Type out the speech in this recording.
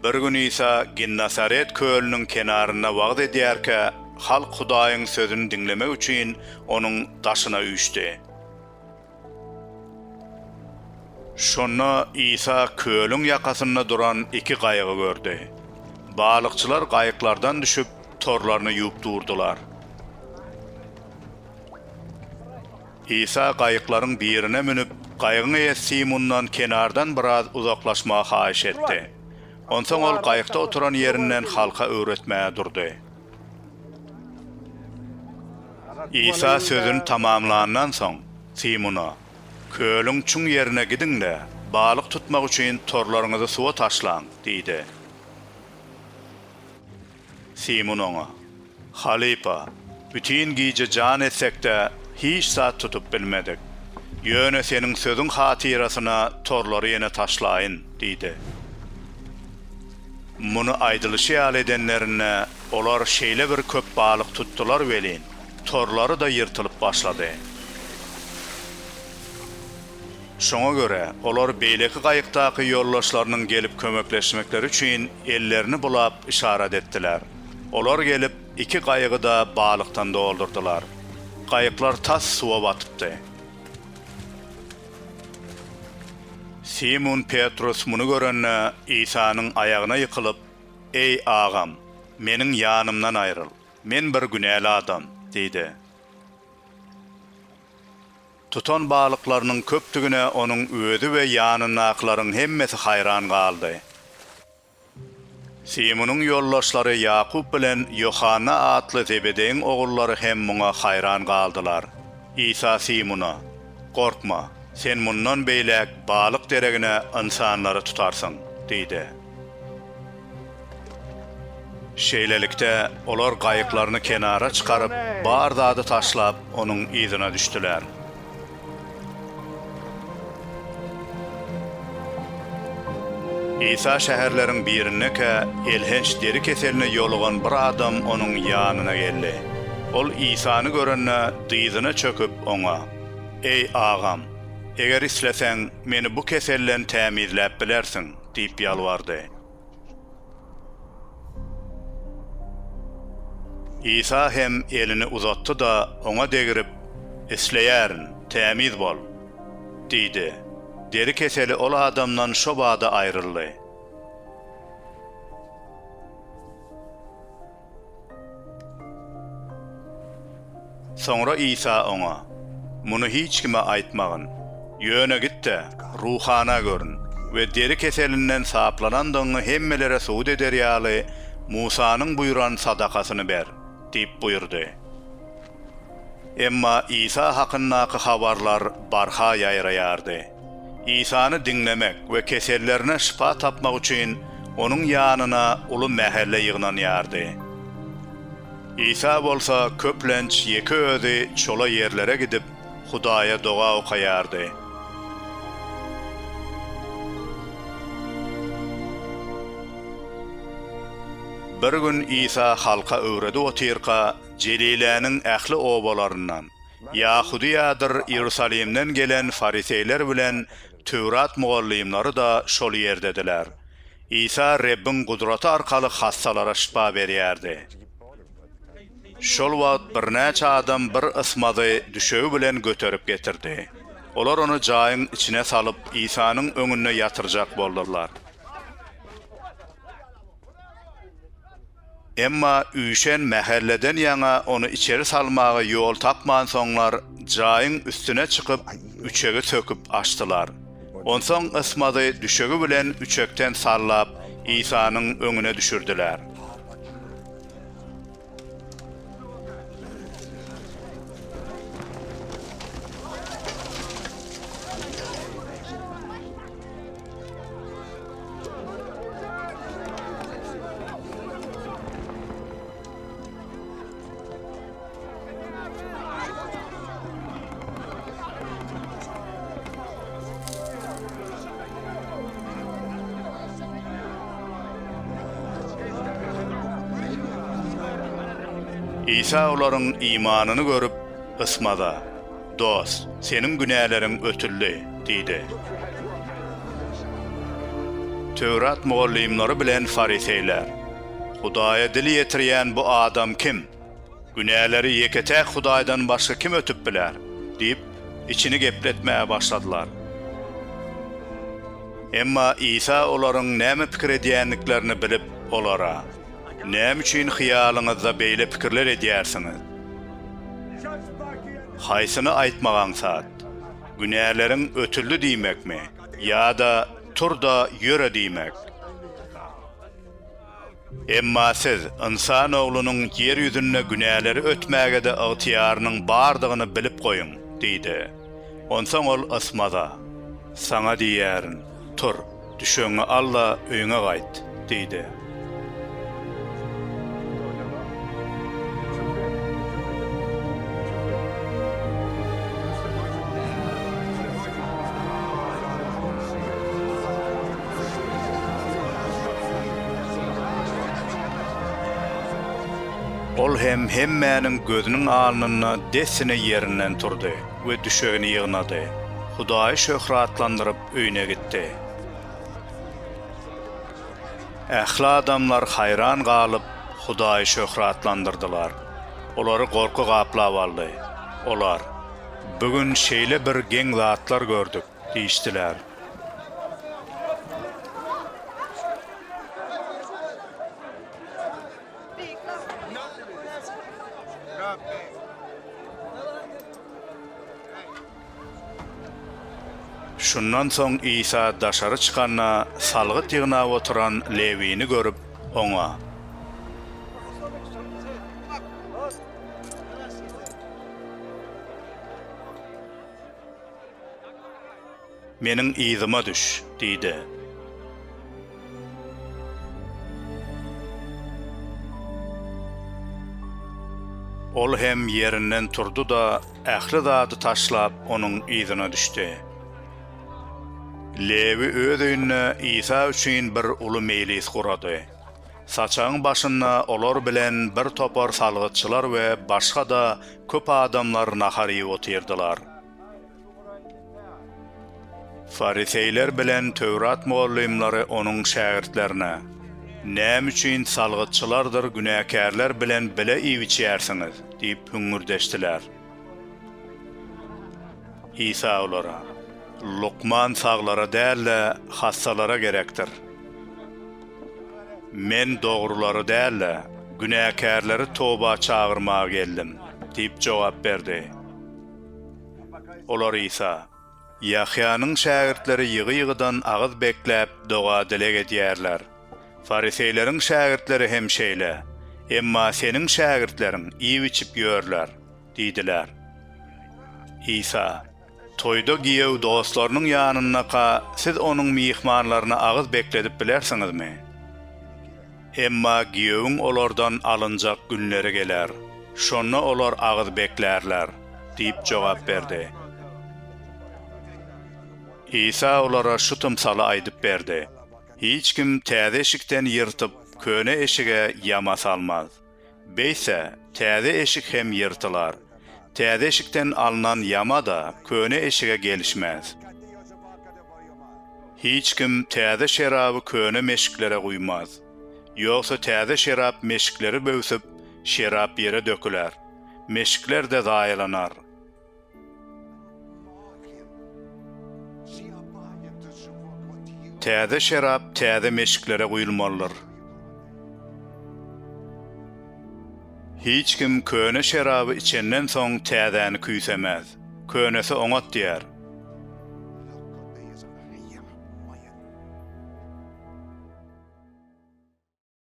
Bir gün İsa Ginnasaret kölünün kenarına wagt edýärke, halk Hudaýyň sözüni dinlemek üçin onuň daşyna üýşdi. Şonna İsa kölüň ýakasynda duran iki gaýygy gördi. Balykçylar gaýyklardan düşüp torlaryny ýuwup durdular. İsa gaýyklaryň birine minip, gaýygyň eýesi Simondan kenardan biraz uzaklaşmagy haýyş etdi. Onsoň ol gaýykda oturan ýerinden halka öwretmäge durdy. İsa sözüni tamamlanandan soň Simona, "Kölüň çuň ýerine gidinle, balyk tutmak üçin torlaryňyzy suwa taşlaň" diýdi. Simon oňa, "Halipa, bütün giýje jan etsekde hiç saat tutup bilmedik. Ýöne seniň sözüň hatirasyna torlary ýene taşlaýyn" diýdi. Muny aýdylyşy ýaly edenlerine olar şeýle bir köp balyk tutdular welin. Torlary da ýyrtylyp başlady. Şoňa göre olar beýleki gaýykdaky ýollaşlarynyň gelip kömekleşmekleri üçin ellerini bulap işaret etdiler. Olar gelip iki gaýygy da balykdan doldurdular. Gaýyklar tas suwa batypdy. Simon Petrus muny görenne İsa'nın ayağına yıkılıp, "Ey ağam, meniň ýanymdan aýryl. Men bir günäli adam" diýdi. Tutan balıklarynyň köptügine onuň özi we ýanynaklaryň hemmesi haýran galdy. Simonyň ýollaşlary Ýakup bilen Yohanna atly Zebedeýiň ogullary hem muňa haýran galdylar. İsa Simona, "Korkma, sen mundan beýlek balyk deregine insanlary tutarsyň" diýdi. Şeýlelikde olar gaýyklaryny kenara çykaryp, bar zady taşlap onuň ýzyna düşdiler. İsa şäherleriň birindeki elhenç deri keseline ýolugan bir adam onuň ýanyna geldi. Ol İsa'ny görenne dyzyna çöküp oňa, "Ey ağam, eger isleseň meni bu keselden tämizläp bilersiň" diýip ýalvardy. İsa hem elini uzatdy da oňa degirip, "Isleýärin, tämiz bol" diýdi. Deri keseli ol adamdan şo bada aýryldy. Soňra İsa oňa, "Muny hiç kime aýtmagyn. Ýöne gitde, ruhana görün we deri keselinden saplanandyň hemmelere suud eder ýaly Musanyň buyuran sadakasyny ber" diýip buyurdy. Emma İsa hakyndaky habarlar barha ýaýraýardy. İsa'ny dinlemek we kesellerine şifa tapmak üçin onuň ýanyna uly mähelle ýygnanýardy. İsa bolsa köplenç ýeke özi çola ýerlere gidip Hudaýa doga okaýardy. Bir gün İsa halka öwredi otyrka Jeliläniň ähli obalaryndan Yahudiýadyr Ýerusalimden gelen fariseýler bilen Tewrat mugallimlary da şol ýerdediler. İsa Rebbiň gudraty arkaly hassalara şifa berýärdi. Şol wagt birnäçe adam bir ysmady düşegi bilen göterip getirdi. Olar onu jaýyň içine salyp İsa'nyň öňüne ýatyrjak boldular. Emma üýşen mähelleden ýaňa onu içeri salmagy ýol tapman soňlar jaýyň üstüne çykyp üçegi söküp açdylar. Onsoň ysmady düşegi bilen üçekden sallap İsa'nyň öňüne düşürdiler. İsa olaryň imanyny görüp ysmada, "Dost, seniň günälerin ötüldi" diýdi. Tövrat muallimleri bilen fariseyler. Hudaýa dil ýetirýän bu adam kim? Günäleri ýeketäk Hudaýdan başga kim ötüp biler? Diýip içini gepletmäge başladylar. Emma İsa olaryň näme pikir edýänliklerini bilip olara: "Näme üçin hyýalyňyzda beýle pikirler edýärsiňiz? Haýsyny aýtmagan saat? Günäleriň ötüldü diýmekmi? Ýa-da turda ýöre diýmek?" Emma siz insan oglunyň yer ýüzünde günäleri ötmäge de ygtyýarynyň bardygyny bilip goýun, diýdi. Onsoň ol ysmada: "Saňa diýärin, tur, düşeňi alla, öýüňe gaýt," diýdi. Ol hemmäniň gözüniň alnyna desine ýerinden turdy we düşegini ýygnady. Hudaýy şöhratlandyryp öýüne gitdi. Ähli adamlar hayran galyp Hudaýy şöhratlandyrdylar. Olary gorky gaplap aldy. Olar: "Bugün şeýle bir geň zatlar gördük," diýişdiler. Şundan soň İsa daşary çykanna salgyt ýygnap oturan Lewini görüp oňa: "Meniň ýzyma düş," diýdi. Ol hem ýerinden turdu da ähli zady taşlap onuň ýzyna düşdi. Lewi öz öýüne İsa üçin bir uly mejlis kurady. Saçagyň başyna olar bilen bir topar salgytçylar we başga da köp adamlar nahary otyrdylar. Fariseyler bilen Tövrat muallimleri onuň şägirdlerine: "Näme üçin salgytçylardyr günäkärler bilen bile iýiçýärsiňiz?" diýip hüňürdeşdiler. İsa olara: "Lukman saglara dälle, hassalara gerekdir. Men dogruları dälle, günäkärleri toba çağırmaga geldim," diýip jogap berdi. Olar İsa: "Ýahýanyň şägirdleri ýygy-ýygydan agyz bekläp doga dilek edýärler. Fariseýleriň şägirdleri hem şeýle, emma seniň şägirdleriň iýip-içip ýörler," diýdiler. İsa: "Toyda giýew dostlarynyň ýanyna siz onuň mihmanlaryna agyz bekledip bilersiňizmi? Emma giýewiň olardan alınjak günleri geler. Şonna olar agyz beklärler," diýip jogap berdi. İsa olara şu tymsaly aýdyp berdi: "Hiç kim täze eşikden ýyrtyp köne eşige ýama salmaz. Beýse täze eşik hem ýyrtylar. Täze eşikden alınan ýama da köne eşige gelişmez. Hiç kim täze şeraby köne meşiklere guýmaz. Ýogsa täze şerap meşikleri böwsüp, şerap ýere döküler. Meşikler de zaýalanar. Täze şerap täze meşiklere guýulmalydyr. Hiç kim köne şeraby içenden soň täzäni küýsemez. Könesi oňat diýär.